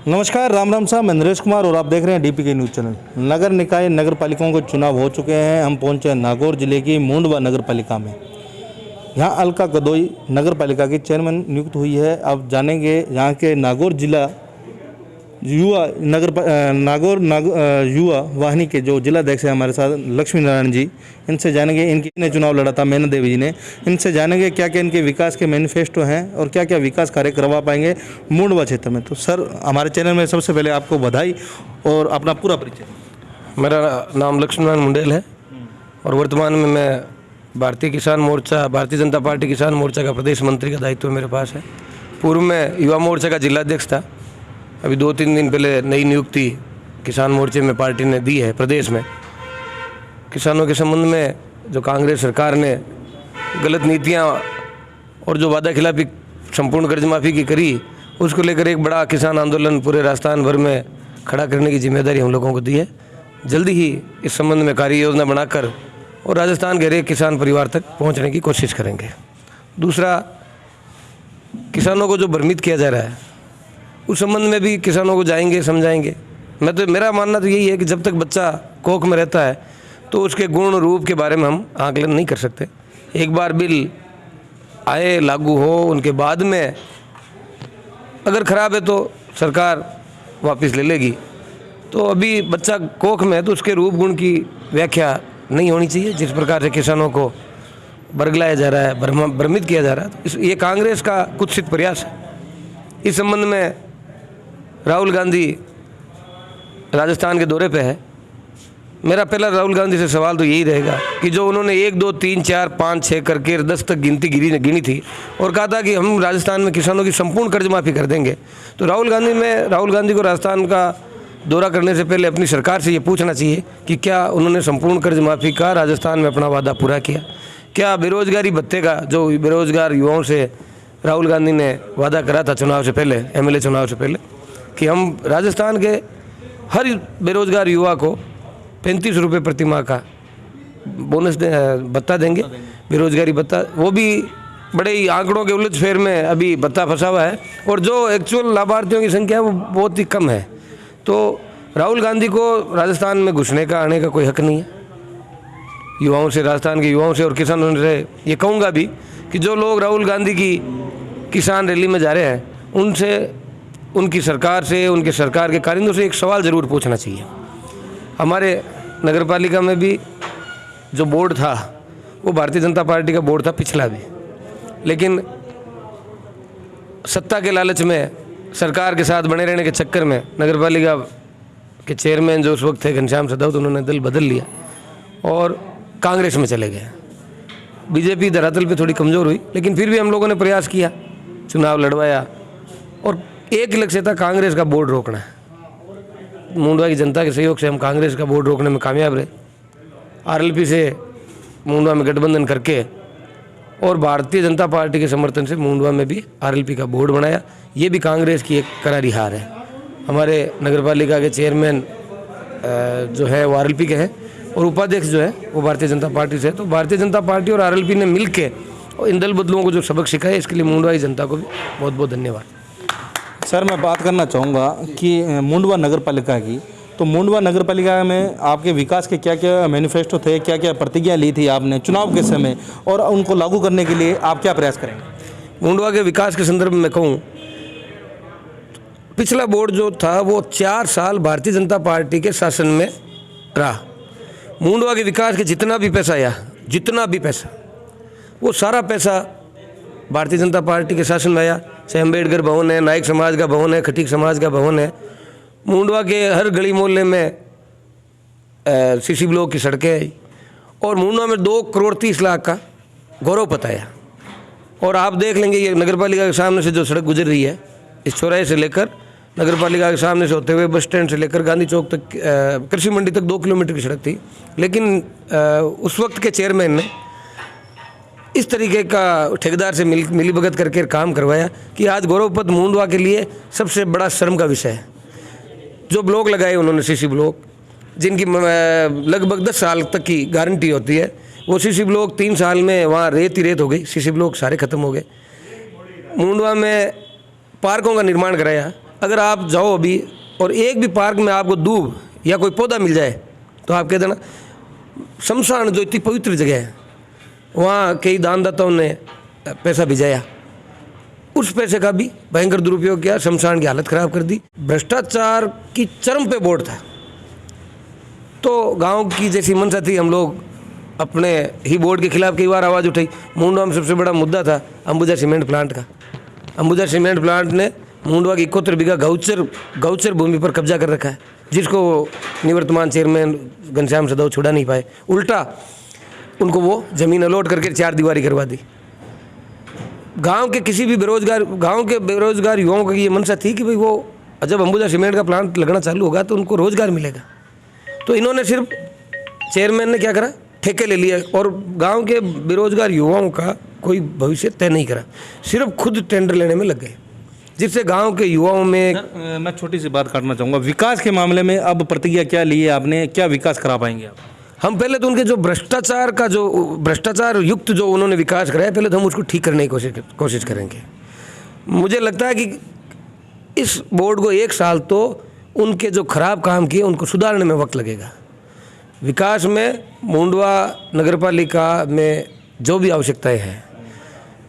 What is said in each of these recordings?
नमस्कार, राम राम साहब, मैं नरेश कुमार और आप देख रहे हैं डीपीके न्यूज़ चैनल। नगर निकाय नगर पालिकाओं के चुनाव हो चुके हैं। हम पहुंचे हैं नागौर जिले की मुंडवा नगर पालिका में। यहां अलका गदोई नगर पालिका की चेयरमैन नियुक्त हुई है। अब जानेंगे यहां के नागौर जिला युवा युवा वाहिनी के जो जिलाध्यक्ष हैं हमारे साथ लक्ष्मी नारायण जी, इनसे जानेंगे इनकी ने चुनाव लड़ा था मेहनत देवी जी ने। इनसे जानेंगे क्या क्या इनके विकास के मैनिफेस्टो हैं और क्या क्या विकास कार्य करवा पाएंगे मुंडवा क्षेत्र में। तो सर, हमारे चैनल में सबसे पहले आपको बधाई और अपना पूरा परिचय। मेरा नाम लक्ष्मी नारायण मुंडेल है और वर्तमान में मैं भारतीय किसान मोर्चा, भारतीय जनता पार्टी किसान मोर्चा का प्रदेश मंत्री का दायित्व मेरे पास है। पूर्व में युवा मोर्चा का जिलाध्यक्ष था। अभी 2-3 दिन पहले नई नियुक्ति किसान मोर्चे में पार्टी ने दी है। प्रदेश में किसानों के संबंध में जो कांग्रेस सरकार ने गलत नीतियां और जो वादा खिलाफी संपूर्ण कर्ज माफ़ी की करी, उसको लेकर एक बड़ा किसान आंदोलन पूरे राजस्थान भर में खड़ा करने की जिम्मेदारी हम लोगों को दी है। जल्दी ही इस संबंध में कार्य योजना बनाकर और राजस्थान के हर एक किसान परिवार तक पहुंचने की कोशिश करेंगे। दूसरा, किसानों को जो भ्रमित किया जा रहा है उस संबंध में भी किसानों को जाएंगे, समझाएंगे। मेरा मानना तो यही है कि जब तक बच्चा कोख में रहता है तो उसके गुण रूप के बारे में हम आकलन नहीं कर सकते। एक बार बिल आए, लागू हो, उनके बाद में अगर ख़राब है तो सरकार वापस ले लेगी। तो अभी बच्चा कोख में है तो उसके रूप गुण की व्याख्या नहीं होनी चाहिए। जिस प्रकार से किसानों को बरगलाया जा रहा है, भ्रमित किया जा रहा है, तो ये कांग्रेस का कुत्सित प्रयास है। इस संबंध में राहुल गांधी राजस्थान के दौरे पे है। मेरा पहला राहुल गांधी से सवाल तो यही रहेगा कि जो उन्होंने 1, 2, 3, 4, 5, 6 करके 10 तक गिनी थी और कहा था कि हम राजस्थान में किसानों की संपूर्ण कर्ज माफ़ी कर देंगे, तो राहुल गांधी को राजस्थान का दौरा करने से पहले अपनी सरकार से ये पूछना चाहिए कि क्या उन्होंने संपूर्ण कर्ज माफ़ी का राजस्थान में अपना वादा पूरा किया। क्या बेरोजगारी भत्ते का जो बेरोजगार युवाओं से राहुल गांधी ने वादा करा था चुनाव से पहले, एमएलए चुनाव से पहले, कि हम राजस्थान के हर बेरोजगार युवा को 35 रुपये प्रति माह का बोनस भत्ता देंगे, बेरोजगारी भत्ता। वो भी बड़े ही आंकड़ों के उलझ फेर में अभी भत्ता फंसा हुआ है और जो एक्चुअल लाभार्थियों की संख्या है वो बहुत ही कम है। तो राहुल गांधी को राजस्थान में घुसने का, आने का कोई हक नहीं है। युवाओं से, राजस्थान के युवाओं से और किसानों से ये कहूँगा भी कि जो लोग राहुल गांधी की किसान रैली में जा रहे हैं उनसे, उनकी सरकार से, उनके सरकार के कारिंदों से एक सवाल ज़रूर पूछना चाहिए। हमारे नगर पालिका में भी जो बोर्ड था वो भारतीय जनता पार्टी का बोर्ड था, पिछला भी, लेकिन सत्ता के लालच में, सरकार के साथ बने रहने के चक्कर में नगर पालिका के चेयरमैन जो उस वक्त थे घनश्याम सदावत, उन्होंने दल बदल लिया और कांग्रेस में चले गए। बीजेपी धरातल पे थोड़ी कमज़ोर हुई, लेकिन फिर भी हम लोगों ने प्रयास किया, चुनाव लड़वाया और एक लक्ष्य था कांग्रेस का बोर्ड रोकना है। मुंडवा की जनता के सहयोग से हम कांग्रेस का बोर्ड रोकने में कामयाब रहे। आरएलपी से मुंडवा में गठबंधन करके और भारतीय जनता पार्टी के समर्थन से मुंडवा में भी आरएलपी का बोर्ड बनाया। ये भी कांग्रेस की एक करारी हार है। हमारे नगरपालिका के चेयरमैन जो है वो आरएलपी के हैं और उपाध्यक्ष जो है वो भारतीय जनता पार्टी से है। तो भारतीय जनता पार्टी और आरएलपी ने मिलकर और इन दल बदलुओं को जो सबक सिखाया, इसके लिए मुंडवा की जनता को भी बहुत बहुत धन्यवाद। सर, मैं बात करना चाहूँगा कि मुंडवा नगर पालिका की, तो मुंडवा नगर पालिका में आपके विकास के क्या क्या मैनिफेस्टो थे, क्या क्या प्रतिज्ञा ली थी आपने चुनाव के समय, और उनको लागू करने के लिए आप क्या प्रयास करेंगे? मुंडवा के विकास के संदर्भ में कहूँ, पिछला बोर्ड जो था वो 4 साल भारतीय जनता पार्टी के शासन में रहा। मुंडवा के विकास के जितना भी पैसा आया, जितना भी पैसा, वो सारा पैसा भारतीय जनता पार्टी के शासन में आया। चाहे अम्बेडकर भवन है, नायक समाज का भवन है, खटीक समाज का भवन है, मुंडवा के हर गली मोहल्ले में सीसी ब्लॉक की सड़कें आई और मुंडवा में 2 करोड़ 30 लाख का गौरव पताया। और आप देख लेंगे ये नगरपालिका के सामने से जो सड़क गुजर रही है, इस चौराहे से लेकर नगरपालिका के सामने से होते हुए बस स्टैंड से लेकर गांधी चौक तक, कृषि मंडी तक 2 किलोमीटर की सड़क थी, लेकिन उस वक्त के चेयरमैन ने इस तरीके का ठेकेदार से मिलीभगत करके काम करवाया कि आज गौरव पथ मुंडवा के लिए सबसे बड़ा शर्म का विषय है। जो ब्लॉक लगाए उन्होंने, सीसी ब्लॉक, जिनकी लगभग 10 साल तक की गारंटी होती है, वो सीसी ब्लॉक 3 साल में वहाँ रेत ही रेत हो गई, सीसी ब्लॉक सारे ख़त्म हो गए। मुंडवा में पार्कों का निर्माण कराया। अगर आप जाओ अभी और एक भी पार्क में आपको दूब या कोई पौधा मिल जाए तो आप कह देना शमशान जो इतनी पवित्र जगह है वहाँ कई दानदाताओं ने पैसा भिजाया, उस पैसे का भी भयंकर दुरुपयोग किया, शमशान की हालत ख़राब कर दी। भ्रष्टाचार की चरम पे बोर्ड था। तो गांव की जैसी मंशा थी, हम लोग अपने ही बोर्ड के खिलाफ कई बार आवाज़ उठाई। मुंडवा में सबसे बड़ा मुद्दा था अंबुजा सीमेंट प्लांट का। अंबुजा सीमेंट प्लांट ने मुंडवा की 71 बीघा गौचर भूमि पर कब्जा कर रखा है, जिसको निवर्तमान चेयरमैन घनश्याम सदैव छुड़ा नहीं पाए। उल्टा उनको वो ज़मीन अलॉट करके 4 दीवारी करवा दी। गांव के किसी भी बेरोजगार युवाओं की ये मंशा थी कि भाई वो जब अंबुजा सीमेंट का प्लांट लगना चालू होगा तो उनको रोजगार मिलेगा। तो इन्होंने सिर्फ चेयरमैन ने क्या करा, ठेके ले लिए और गांव के बेरोजगार युवाओं का कोई भविष्य तय नहीं करा, सिर्फ खुद टेंडर लेने में लग गए, जिससे गांव के युवाओं में। सर, मैं छोटी सी बात काटना चाहूँगा। विकास के मामले में अब प्रतिज्ञा क्या ली है आपने, क्या विकास करा पाएंगे आप? हम पहले तो उनके जो भ्रष्टाचार युक्त जो उन्होंने विकास कराया, पहले तो हम उसको ठीक करने की कोशिश करेंगे। मुझे लगता है कि इस बोर्ड को 1 साल तो उनके जो खराब काम किए उनको सुधारने में वक्त लगेगा। विकास में मुंडवा नगर पालिका में जो भी आवश्यकताएं हैं,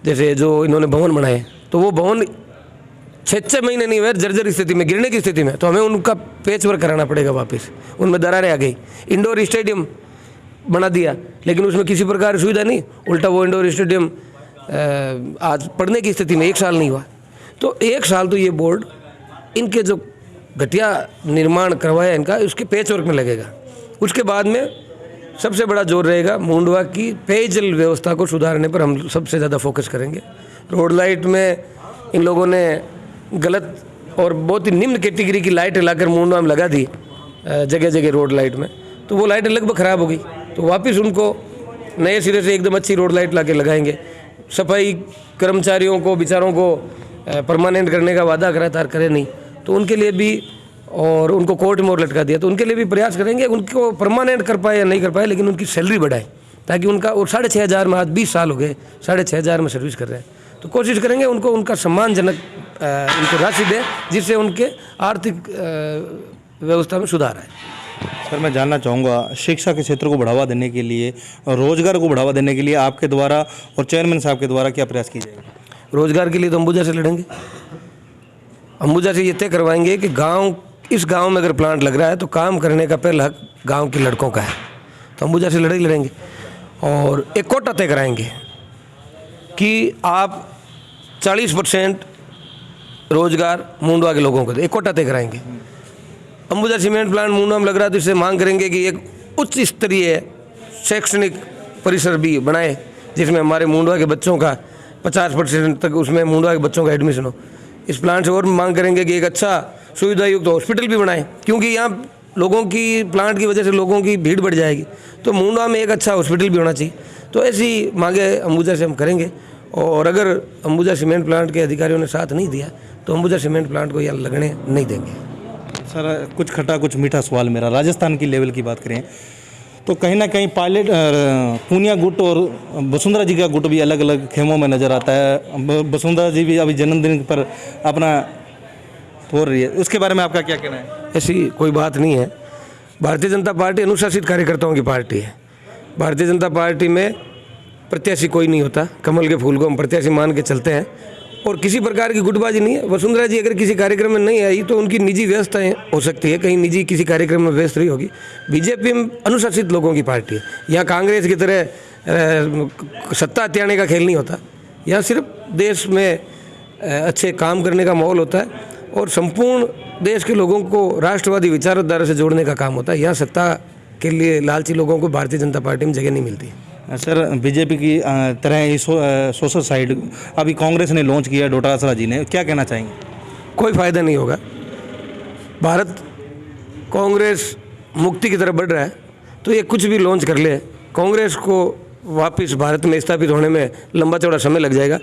जैसे जो इन्होंने भवन बनाए, तो वो भवन 6 महीने नहीं हुए जर्जर स्थिति में, गिरने की स्थिति में, तो हमें उनका पेच वर्क कराना पड़ेगा वापस। उनमें दरारें आ गई। इंडोर स्टेडियम बना दिया लेकिन उसमें किसी प्रकार की सुविधा नहीं, उल्टा वो इंडोर स्टेडियम आज पढ़ने की स्थिति में 1 साल नहीं हुआ। तो 1 साल तो ये बोर्ड इनके जो घटिया निर्माण करवाया इनका, उसके पेच वर्क में लगेगा। उसके बाद में सबसे बड़ा जोर रहेगा मुंडवा की पेयजल व्यवस्था को सुधारने पर, हम सबसे ज़्यादा फोकस करेंगे। रोड लाइट में इन लोगों ने गलत और बहुत ही निम्न कैटेगरी की लाइट लाकर मुंडवा में लगा दी जगह जगह रोड लाइट में, तो वो लाइटें लगभग ख़राब हो गई। तो वापस उनको नए सिरे से एकदम अच्छी रोड लाइट लाके लगाएंगे। सफाई कर्मचारियों को बेचारों को परमानेंट करने का वादा करा था, करे नहीं, तो उनके लिए भी, और उनको कोर्ट में और लटका दिया, तो उनके लिए भी प्रयास करेंगे। उनको परमानेंट कर पाए या नहीं कर पाए, लेकिन उनकी सैलरी बढ़ाएं ताकि उनका, और 6,500 में, आज 20 साल हो गए 6,500 में सर्विस कर रहे हैं, तो कोशिश करेंगे उनको उनका सम्मानजनक उनको राशि दें, जिससे उनके आर्थिक व्यवस्था में सुधार आए। सर, मैं जानना चाहूँगा, शिक्षा के क्षेत्र को बढ़ावा देने के लिए और रोजगार को बढ़ावा देने के लिए आपके द्वारा और चेयरमैन साहब के द्वारा क्या प्रयास किए जाएंगे? रोजगार के लिए तो अंबुजा से लड़ेंगे। अंबुजा से ये तय करवाएंगे कि इस गांव में अगर प्लांट लग रहा है तो काम करने का पहला हक गांव के लड़कों का है, तो अंबुजा से लड़ेंगे। और एक कोटा तय कराएंगे कि आप 40% रोजगार मुंडवा के लोगों को दे, एक कोटा तय कराएंगे। अंबुजा सीमेंट प्लांट मुंडवा में लग रहा है तो इससे मांग करेंगे कि एक उच्च स्तरीय शैक्षणिक परिसर भी बनाए, जिसमें हमारे मुंडवा के बच्चों का 50% तक उसमें मुंडवा के बच्चों का एडमिशन हो। इस प्लांट से और मांग करेंगे कि एक अच्छा सुविधा युक्त हॉस्पिटल भी बनाए, क्योंकि यहाँ लोगों की, प्लांट की वजह से लोगों की भीड़ बढ़ जाएगी, तो मुंडवा में एक अच्छा हॉस्पिटल भी होना चाहिए। तो ऐसी मांगे अंबुजा से हम करेंगे। और अगर अंबुजा सीमेंट प्लांट के अधिकारियों ने साथ नहीं दिया तो अंबुजा सीमेंट प्लांट को यहाँ लगने नहीं देंगे। सर, कुछ खट्टा कुछ मीठा सवाल मेरा, राजस्थान की लेवल की बात करें तो कहीं ना कहीं पायलट पूनिया गुट और वसुंधरा जी का गुट भी अलग अलग खेमों में नज़र आता है। वसुंधरा जी भी अभी जन्मदिन पर अपना हो रही है, उसके बारे में आपका क्या कहना है? ऐसी कोई बात नहीं है। भारतीय जनता पार्टी अनुशासित कार्यकर्ताओं की पार्टी है। भारतीय जनता पार्टी में प्रत्याशी कोई नहीं होता, कमल के फूल को हम प्रत्याशी मान के चलते हैं, और किसी प्रकार की गुटबाजी नहीं है। वसुंधरा जी अगर किसी कार्यक्रम में नहीं आई तो उनकी निजी व्यवस्थाएं हो सकती है, कहीं निजी किसी कार्यक्रम में व्यस्त रही होगी। बीजेपी में अनुशासित लोगों की पार्टी है। यहाँ कांग्रेस की तरह सत्ता हथियाने का खेल नहीं होता। यहाँ सिर्फ देश में अच्छे काम करने का माहौल होता है और संपूर्ण देश के लोगों को राष्ट्रवादी विचारधारा से जोड़ने का काम होता है। यहाँ सत्ता के लिए लालची लोगों को भारतीय जनता पार्टी में जगह नहीं मिलती। सर, बीजेपी की तरह ही सोशल साइड अभी कांग्रेस ने लॉन्च किया, डोटासरा जी ने, क्या कहना चाहेंगे? कोई फ़ायदा नहीं होगा। भारत कांग्रेस मुक्ति की तरफ बढ़ रहा है, तो ये कुछ भी लॉन्च कर ले, कांग्रेस को वापस भारत में स्थापित होने में लंबा चौड़ा समय लग जाएगा।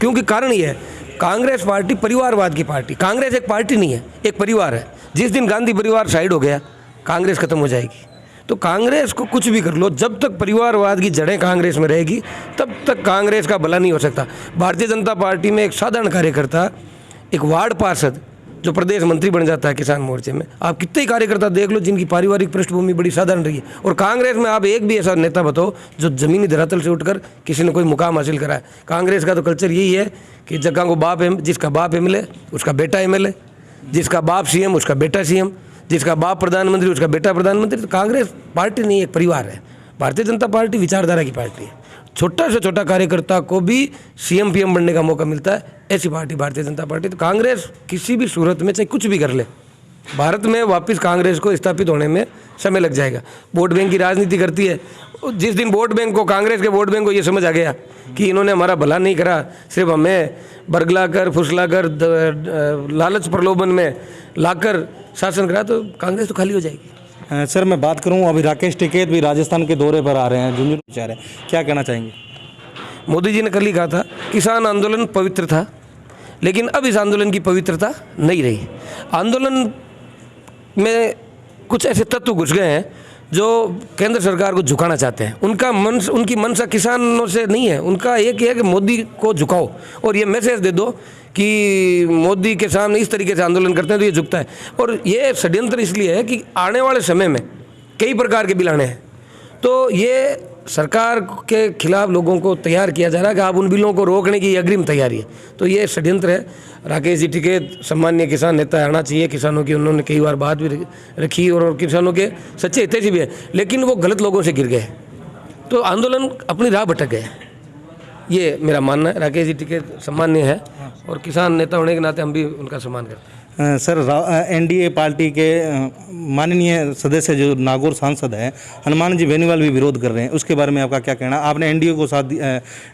क्योंकि कारण ये है, कांग्रेस पार्टी परिवारवाद की पार्टी, कांग्रेस एक पार्टी नहीं है, एक परिवार है। जिस दिन गांधी परिवार साइड हो गया, कांग्रेस खत्म हो जाएगी। तो कांग्रेस को कुछ भी कर लो, जब तक परिवारवाद की जड़ें कांग्रेस में रहेगी तब तक कांग्रेस का भला नहीं हो सकता। भारतीय जनता पार्टी में एक साधारण कार्यकर्ता, एक वार्ड पार्षद जो प्रदेश मंत्री बन जाता है किसान मोर्चे में, आप कितने ही कार्यकर्ता देख लो जिनकी पारिवारिक पृष्ठभूमि बड़ी साधारण रही है। और कांग्रेस में आप एक भी ऐसा नेता बताओ जो जमीनी धरातल से उठकर किसी ने कोई मुकाम हासिल करा है। कांग्रेस का तो कल्चर यही है कि जगह को जिसका बाप एमएलए उसका बेटा एमएलए, जिसका बाप सीएम उसका बेटा सीएम, जिसका बाप प्रधानमंत्री उसका बेटा प्रधानमंत्री। तो कांग्रेस पार्टी नहीं, एक परिवार है। भारतीय जनता पार्टी विचारधारा की पार्टी है। छोटा से छोटा कार्यकर्ता को भी सीएम पीएम बनने का मौका मिलता है, ऐसी पार्टी भारतीय जनता पार्टी। तो कांग्रेस किसी भी सूरत में चाहे कुछ भी कर ले, भारत में वापस कांग्रेस को स्थापित होने में समय लग जाएगा। वोट बैंक की राजनीति करती है। जिस दिन वोट बैंक को, कांग्रेस के वोट बैंक को ये समझ आ गया कि इन्होंने हमारा भला नहीं करा, सिर्फ हमें बरगला कर फुसला कर लालच प्रलोभन में लाकर शासन करा, तो कांग्रेस तो खाली हो जाएगी। सर मैं बात करूं, अभी राकेश टिकैत भी राजस्थान के दौरे पर आ रहे हैं, झुंझुनू जा रहे हैं, क्या कहना चाहेंगे? मोदी जी ने कल ही कहा था किसान आंदोलन पवित्र था, लेकिन अब इस आंदोलन की पवित्रता नहीं रही। आंदोलन में कुछ ऐसे तत्व घुस गए हैं जो केंद्र सरकार को झुकाना चाहते हैं। उनकी मंशा किसानों से नहीं है, उनका एक ही है कि मोदी को झुकाओ और ये मैसेज दे दो कि मोदी के सामने इस तरीके से आंदोलन करते हैं तो ये झुकता है। और ये षड्यंत्र इसलिए है कि आने वाले समय में कई प्रकार के बिल आने हैं, तो ये सरकार के खिलाफ लोगों को तैयार किया जा रहा है कि आप उन बिलों को रोकने की अग्रिम तैयारी है। तो ये षड्यंत्र है। राकेश जी टिकैत सम्मानीय किसान नेता आना चाहिए, किसानों की उन्होंने कई बार बात भी रखी और किसानों के सच्चे हितैषी भी है, लेकिन वो गलत लोगों से गिर गए तो आंदोलन अपनी राह भटक गए। ये मेरा मानना है। राकेश जी टिकैत सम्मान्य है और किसान नेता होने के नाते हम भी उनका सम्मान करते हैं। सर एनडीए पार्टी के माननीय सदस्य जो नागौर सांसद हैं हनुमान जी बेनीवाल भी विरोध कर रहे हैं, उसके बारे में आपका क्या कहना? आपने एनडीए को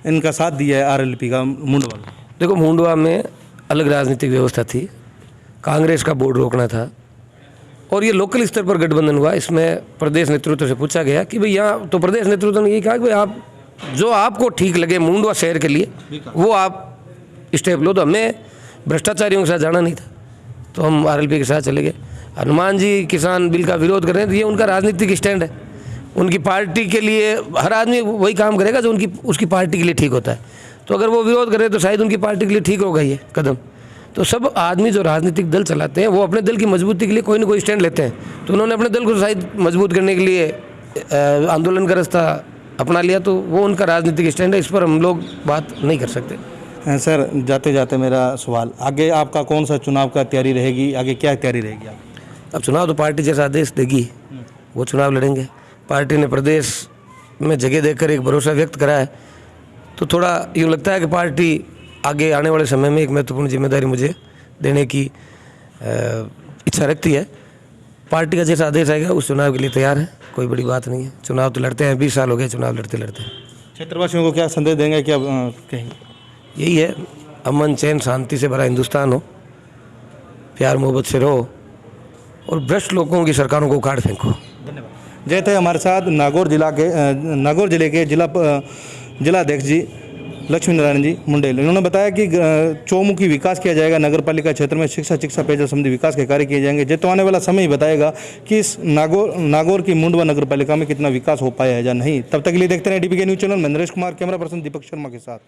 इनका साथ दिया है आरएलपी का मुंडवा। देखो, मुंडवा में अलग राजनीतिक व्यवस्था थी, कांग्रेस का बोर्ड रोकना था और ये लोकल स्तर पर गठबंधन हुआ। इसमें प्रदेश नेतृत्व से पूछा गया कि भाई यहाँ तो प्रदेश नेतृत्व ने यही कहा कि भाई आप जो आपको ठीक लगे मुंडवा शहर के लिए वो आप स्टेप लो। तो हमें भ्रष्टाचारियों के साथ जाना नहीं था, तो हम आरएलपी के साथ चले गए। हनुमान जी किसान बिल का विरोध कर रहे हैं तो ये उनका राजनीतिक स्टैंड है। उनकी पार्टी के लिए हर आदमी वही काम करेगा जो उसकी पार्टी के लिए ठीक होता है। तो अगर वो विरोध कर रहे हैं तो शायद उनकी पार्टी के लिए ठीक होगा ये कदम। तो सब आदमी जो राजनीतिक दल चलाते हैं वो अपने दल की मजबूती के लिए कोई ना कोई स्टैंड लेते हैं। तो उन्होंने अपने दल को शायद मजबूत करने के लिए आंदोलन का रास्ता अपना लिया, तो वो उनका राजनीतिक स्टैंड है, इस पर हम लोग बात नहीं कर सकते। सर जाते जाते मेरा सवाल, आगे आपका कौन सा चुनाव का तैयारी रहेगी? आगे क्या तैयारी रहेगी आप? अब चुनाव तो पार्टी जैसा आदेश देगी वो चुनाव लड़ेंगे। पार्टी ने प्रदेश में जगह देकर एक भरोसा व्यक्त करा है, तो थोड़ा यूँ लगता है कि पार्टी आगे आने वाले समय में एक महत्वपूर्ण जिम्मेदारी मुझे देने की इच्छा रखती है। पार्टी का जैसा आदेश आएगा उस चुनाव के लिए तैयार है, कोई बड़ी बात नहीं है। चुनाव तो लड़ते हैं, 20 साल हो गए चुनाव लड़ते लड़ते। क्षेत्रवासियों को क्या संदेश देंगे, क्या कहेंगे? यही है, अमन चैन शांति से भरा हिंदुस्तान हो, प्यार मोहब्बत से रहो और भ्रष्ट लोगों की सरकारों को उखाड़ फेंको। धन्यवाद। जय थे हमारे साथ नागौर जिले के जिलाध्यक्ष जी लक्ष्मी नारायण जी मुंडेल। इन्होंने बताया कि चौमुखी विकास किया जाएगा नगर पालिका क्षेत्र में, शिक्षा पेयजल संबंधी विकास के कार्य किए जाएंगे। तो आने वाला समय ही बताएगा कि इस नागौर की मुंडवा नगर पालिका में कितना विकास हो पाया है या नहीं। तब तक के लिए देखते रहे डीपीके न्यूज़ चैनल। मैं नरेश कुमार, कैमरा पर्सन दीपक शर्मा के साथ।